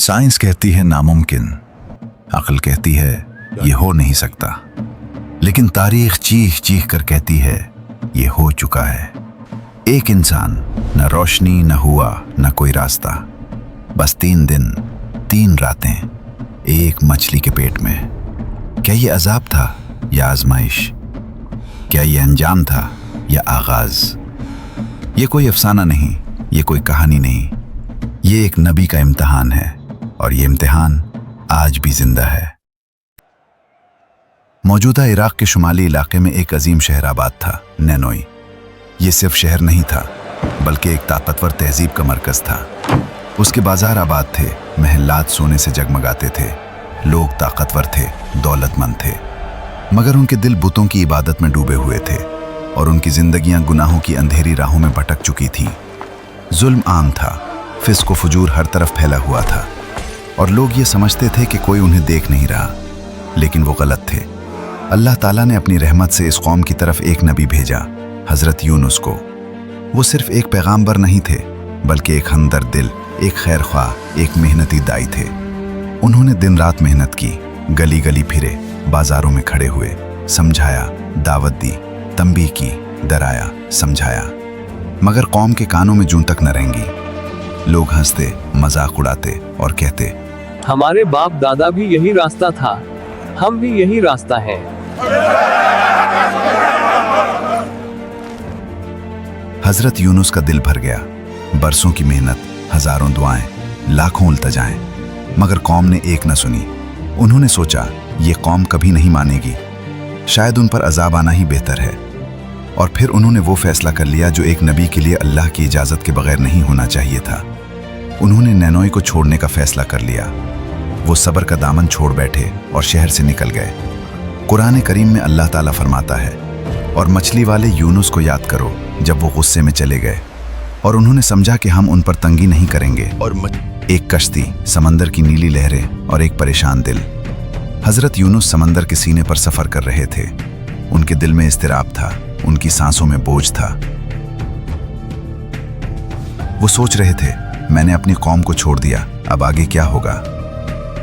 Science कहती है नामुमकिन, अक्ल कहती है ये हो नहीं सकता, लेकिन तारीख चीख चीख कर कहती है ये हो चुका है। एक इंसान, न रोशनी, न हुआ, न कोई रास्ता, बस 3 दिन 3 रातें एक मछली के पेट में। क्या ये अजाब था या आजमाइश? क्या ये अंजाम था या आगाज? ये कोई अफसाना नहीं, ये कोई कहानी नहीं, ये एक नबी का इम्तिहान है, और ये इम्तिहान आज भी जिंदा है। मौजूदा इराक के शुमाली इलाके में एक अजीम शहर आबाद था, नैनोई। ये सिर्फ शहर नहीं था, बल्कि एक ताकतवर तहजीब का मरकज था। उसके बाजार आबाद थे, महल्लात सोने से जगमगाते थे, लोग ताकतवर थे, दौलतमंद थे, मगर उनके दिल बुतों की इबादत में डूबे हुए थे और उनकी जिंदगियां गुनाहों की अंधेरी राहों में भटक चुकी थी। जुल्म आम था, फिस्क व फुजूर हर तरफ फैला हुआ था, और लोग ये समझते थे कि कोई उन्हें देख नहीं रहा, लेकिन वो गलत थे। अल्लाह ताला ने अपनी रहमत से इस कौम की तरफ एक नबी भेजा, हजरत यूनुस को। वो सिर्फ एक पैगाम्बर नहीं थे, बल्कि एक हमदर्द दिल, एक खैर ख्वाह, एक मेहनती दाई थे। उन्होंने दिन रात मेहनत की, गली गली फिरे, बाजारों में खड़े हुए, समझाया, दावत दी, तंबीह की, डराया, समझाया, मगर कौम के कानों में जूं तक न रेंगी। लोग हंसते, मजाक उड़ाते और कहते, हमारे बाप दादा भी यही रास्ता था, हम भी यही रास्ता है। हजरत यूनुस का दिल भर गया। बरसों की मेहनत, हजारों दुआएं, लाखों उल्तजाएं, मगर कौम ने एक न सुनी। उन्होंने सोचा ये कौम कभी नहीं मानेगी, शायद उन पर अजाब आना ही बेहतर है। और फिर उन्होंने वो फैसला कर लिया जो एक नबी के लिए अल्लाह की इजाज़त के बगैर नहीं होना चाहिए था। उन्होंने नैनोई को छोड़ने का फैसला कर लिया। वो सब्र का दामन छोड़ बैठे और शहर से निकल गए। कुरान करीम में अल्लाह ताला फरमाता है, और मछली वाले यूनुस को याद करो जब वो गुस्से में चले गए और उन्होंने समझा कि हम उन पर तंगी नहीं करेंगे। और एक कश्ती, समंदर की नीली लहरें और एक परेशान दिल। हजरत यूनुस समंदर के सीने पर सफर कर रहे थे। उनके दिल में इस्तिराब था, उनकी सांसों में बोझ था। वो सोच रहे थे, मैंने अपनी कौम को छोड़ दिया, अब आगे क्या होगा?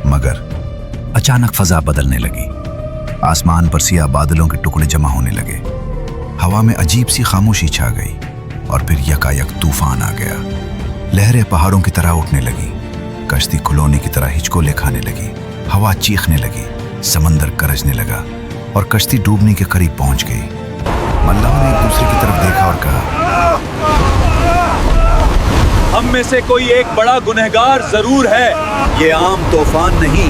मगर अचानक फजा बदलने लगी। आसमान पर सियाह बादलों के टुकड़े जमा होने लगे। हवा में अजीब सी खामोशी छा गई और फिर यकायक तूफान आ गया। लहरें पहाड़ों की तरह उठने लगी, कश्ती खिलौने की तरह हिचकोले खाने लगी, हवा चीखने लगी, समंदर गरजने लगा और कश्ती डूबने के करीब पहुंच गई। मल्लाहों ने एक दूसरे की तरफ देखा और कहा, हम में से कोई एक बड़ा गुनहगार जरूर है। ये आम तूफान नहीं,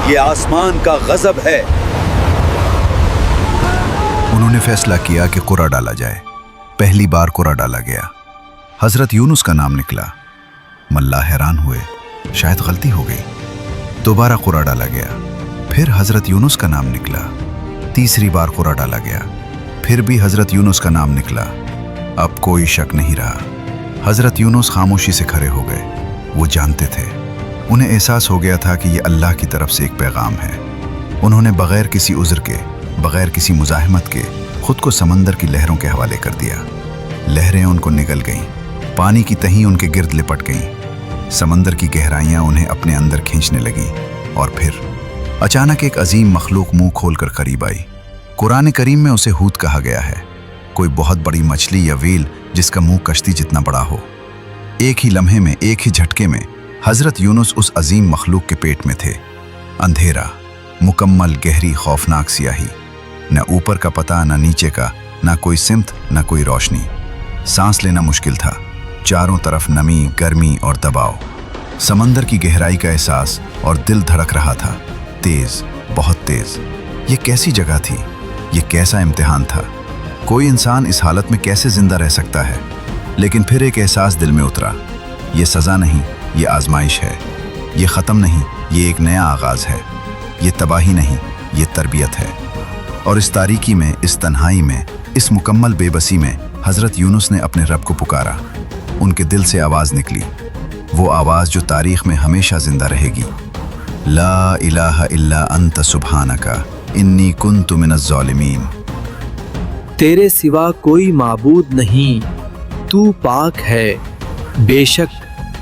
ये आसमान का गजब है। उन्होंने फैसला किया कि कुरा डाला जाए। पहली बार कुरा डाला गया, हजरत यूनुस का नाम निकला। मल्लाह हैरान हुए, शायद गलती हो गई। दोबारा कुरा डाला गया, फिर हजरत यूनुस का नाम निकला। तीसरी बार कुरा डाला गया, फिर भी हजरत यूनुस का नाम निकला। अब कोई शक नहीं रहा। हजरत यूनुस खामोशी से खड़े हो गए। वो जानते थे, उन्हें एहसास हो गया था कि ये अल्लाह की तरफ से एक पैगाम है। उन्होंने बगैर किसी उज़्र के, बगैर किसी मुज़ाहमत के खुद को समंदर की लहरों के हवाले कर दिया। लहरें उनको निगल गईं, पानी की तहीं उनके गिर्द लिपट गईं, समंदर की गहराइयाँ उन्हें अपने अंदर खींचने लगीं। और फिर अचानक एक अजीम मखलूक मुंह खोलकर करीब आई। कुरान करीम में उसे हूत कहा गया है, कोई बहुत बड़ी मछली या व्हेल जिसका मुंह कश्ती जितना बड़ा हो। एक ही लम्हे में, एक ही झटके में हजरत यूनुस उस अजीम मखलूक के पेट में थे। अंधेरा, मुकम्मल गहरी खौफनाक सियाही, न ऊपर का पता, न नीचे का, न कोई सिमत, न कोई रोशनी। सांस लेना मुश्किल था, चारों तरफ नमी, गर्मी और दबाव। समंदर की गहराई का एहसास और दिल धड़क रहा था, तेज, बहुत तेज। ये कैसी जगह थी? ये कैसा इम्तिहान था? कोई इंसान इस हालत में कैसे जिंदा रह सकता है? लेकिन फिर एक एहसास दिल में उतरा, ये सज़ा नहीं, ये आजमाइश है। ये ख़त्म नहीं, ये एक नया आगाज़ है। ये तबाही नहीं, ये तरबियत है। और इस तारीकी में, इस तन्हाई में, इस मुकम्मल बेबसी में हज़रत यूनुस ने अपने रब को पुकारा। उनके दिल से आवाज़ निकली, वो आवाज़ जो तारीख़ में हमेशा ज़िंदा रहेगी। ला इलाहा इल्ला अंत सुब्हानका इन्नी कुन्तु मिनज़ ज़ालिमीन। तेरे सिवा कोई माबूद नहीं, तू पाक है, बेशक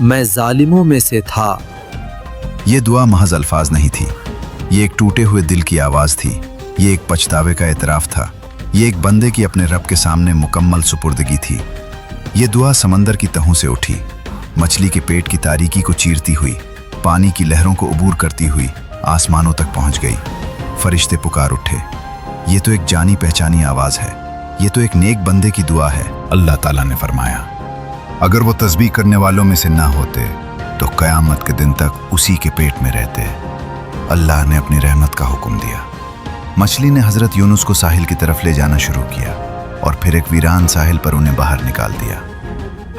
मैं जालिमों में से था। ये दुआ महज अल्फाज नहीं थी, ये एक टूटे हुए दिल की आवाज़ थी, ये एक पछतावे का एतराफ़ था, ये एक बंदे की अपने रब के सामने मुकम्मल सुपुर्दगी थी। ये दुआ समंदर की तहों से उठी, मछली के पेट की तारीकी को चीरती हुई, पानी की लहरों को उबूर करती हुई आसमानों तक पहुंच गई। फरिश्ते पुकार उठे, ये तो एक जानी पहचानी आवाज़ है, ये तो एक नेक बंदे की दुआ है। अल्लाह ताला ने फरमाया, अगर वो तस्बीह करने वालों में से ना होते तो क़यामत के दिन तक उसी के पेट में रहते। अल्लाह ने अपनी रहमत का हुक्म दिया। मछली ने हज़रत यूनुस को साहिल की तरफ ले जाना शुरू किया और फिर एक वीरान साहिल पर उन्हें बाहर निकाल दिया।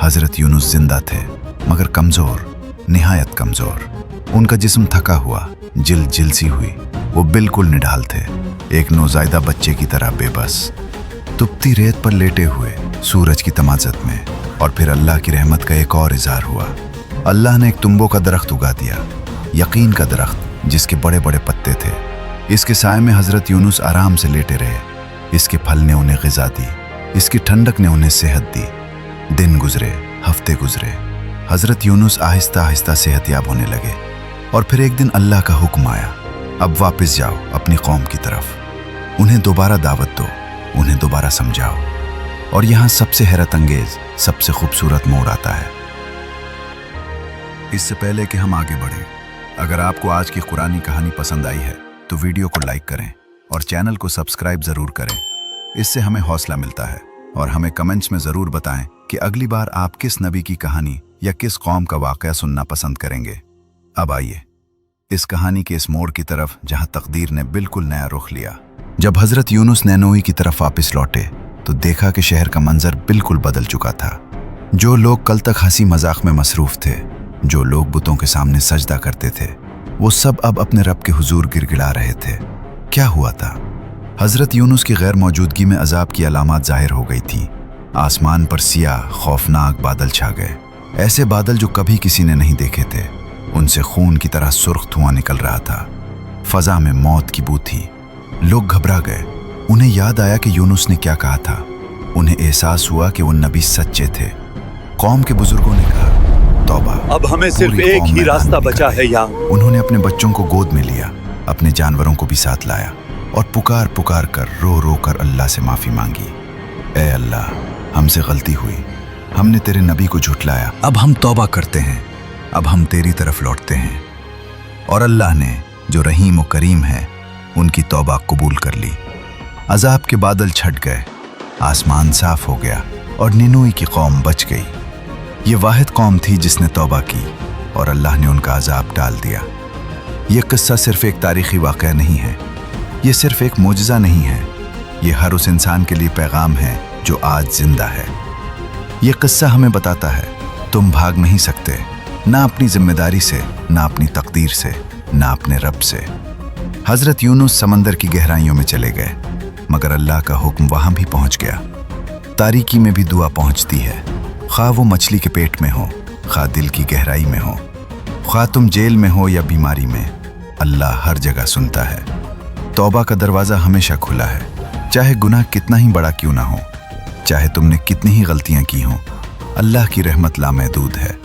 हज़रत यूनुस जिंदा थे, मगर कमज़ोर, निहायत कमज़ोर। उनका जिस्म थका हुआ, जिल जिल सी हुई, वो बिल्कुल निढाल थे, एक नौज़ायदा बच्चे की तरह बेबस, तुपती रेत पर लेटे हुए सूरज की तमाज़त में। और फिर अल्लाह की रहमत का एक और इज़हार हुआ। अल्लाह ने एक तुंबों का दरख्त उगा दिया, यकीन का दरख्त, जिसके बड़े बड़े पत्ते थे। इसके साए में हज़रत यूनुस आराम से लेटे रहे। इसके फल ने उन्हें ग़िज़ा दी, इसकी ठंडक ने उन्हें सेहत दी। दिन गुजरे, हफ्ते गुजरे, हज़रत यूनुस आहिस्ता आहिस्ता सेहतयाब होने लगे। और फिर एक दिन अल्लाह का हुक्म आया, अब वापस जाओ अपनी कौम की तरफ, उन्हें दोबारा दावत दो, उन्हें दोबारा समझाओ। और यहाँ सबसे हैरत अंगेज, सबसे खूबसूरत मोड़ आता है। इससे पहले कि हम आगे बढ़ें, अगर आपको आज की कुरानी कहानी पसंद आई है तो वीडियो को लाइक करें और चैनल को सब्सक्राइब ज़रूर करें। इससे हमें हौसला मिलता है। और हमें कमेंट्स में ज़रूर बताएं कि अगली बार आप किस नबी की कहानी या किस कौम का वाक़या सुनना पसंद करेंगे। अब आइए इस कहानी के इस मोड़ की तरफ जहाँ तकदीर ने बिल्कुल नया रुख लिया। जब हज़रत यूनुस नैनोई की तरफ वापस लौटे तो देखा कि शहर का मंजर बिल्कुल बदल चुका था। जो लोग कल तक हंसी मजाक में मसरूफ़ थे, जो लोग बुतों के सामने सजदा करते थे, वो सब अब अपने रब के हुजूर गिड़गिड़ा रहे थे। क्या हुआ था? हज़रत यूनुस की गैर मौजूदगी में अजाब की अलामात ज़ाहिर हो गई थी। आसमान पर सियाह खौफनाक बादल छा गए, ऐसे बादल जो कभी किसी ने नहीं देखे थे। उनसे खून की तरह सुर्ख धुआं निकल रहा था। फ़ज़ा में मौत की बू थी। लोग घबरा गए। उन्हें याद आया कि यूनुस ने क्या कहा था। उन्हें एहसास हुआ कि वो नबी सच्चे थे। कौम के बुजुर्गों ने कहा, तौबा, अब हमें सिर्फ पूरी एक कौम ही मैदान रास्ता में बचा खड़ी है यहाँ। उन्होंने अपने बच्चों को गोद में लिया, अपने जानवरों को भी साथ लाया और पुकार पुकार कर, रो रो कर अल्लाह से माफ़ी मांगी। ए अल्लाह, हमसे गलती हुई, हमने तेरे नबी को झुठलाया, अब हम तौबा करते हैं, अब हम तेरी तरफ लौटते हैं। और अल्लाह ने, जो रहीम व करीम है, उनकी तौबा कबूल कर ली। अजाब के बादल छट गए, आसमान साफ हो गया और निनोई की कौम बच गई। ये वाहिद कौम थी जिसने तौबा की और अल्लाह ने उनका अजाब डाल दिया। ये किस्सा सिर्फ एक तारीख़ी वाक़या नहीं है, ये सिर्फ एक मोजज़ा नहीं है, ये हर उस इंसान के लिए पैगाम है जो आज जिंदा है। ये किस्सा हमें बताता है, तुम भाग नहीं सकते, ना अपनी जिम्मेदारी से, ना अपनी तकदीर से, ना अपने रब से। हज़रत यूनुस समंदर की गहराइयों में चले गए, मगर अल्लाह का हुक्म वहाँ भी पहुँच गया। तारीकी में भी दुआ पहुँचती है, ख्वाह वो मछली के पेट में हो, ख्वाह दिल की गहराई में हो, ख्वाह तुम जेल में हो या बीमारी में, अल्लाह हर जगह सुनता है। तौबा का दरवाज़ा हमेशा खुला है, चाहे गुनाह कितना ही बड़ा क्यों ना हो, चाहे तुमने कितनी ही गलतियाँ की हों, अल्लाह की रहमत लामहदूद है।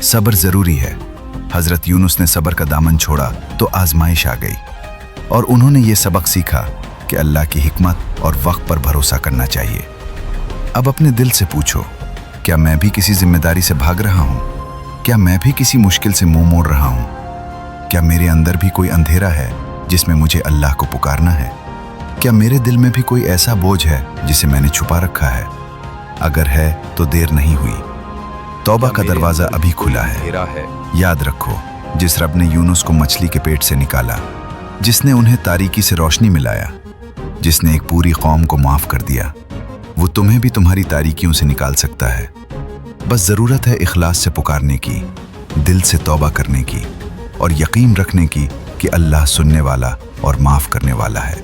सब्र ज़रूरी है। हज़रत यूनुस ने सब्र का दामन छोड़ा तो आजमाइश आ गई और उन्होंने ये सबक सीखा कि अल्लाह की हिकमत और वक्त पर भरोसा करना चाहिए। अब अपने दिल से पूछो, क्या मैं भी किसी जिम्मेदारी से भाग रहा हूँ? क्या मैं भी किसी मुश्किल से मुंह मोड़ रहा हूँ? क्या मेरे अंदर भी कोई अंधेरा है जिसमें मुझे अल्लाह को पुकारना है? क्या मेरे दिल में भी कोई ऐसा बोझ है जिसे मैंने छुपा रखा है? अगर है तो देर नहीं हुई, तौबा का दरवाज़ा अभी खुला है। याद रखो, जिस रब ने यूनुस को मछली के पेट से निकाला, जिसने उन्हें तारीकी से रोशनी मिलाया, जिसने एक पूरी कौम को माफ़ कर दिया, वो तुम्हें भी तुम्हारी तारीकियों से निकाल सकता है। बस ज़रूरत है इखलास से पुकारने की, दिल से तौबा करने की और यकीन रखने की कि अल्लाह सुनने वाला और माफ़ करने वाला है।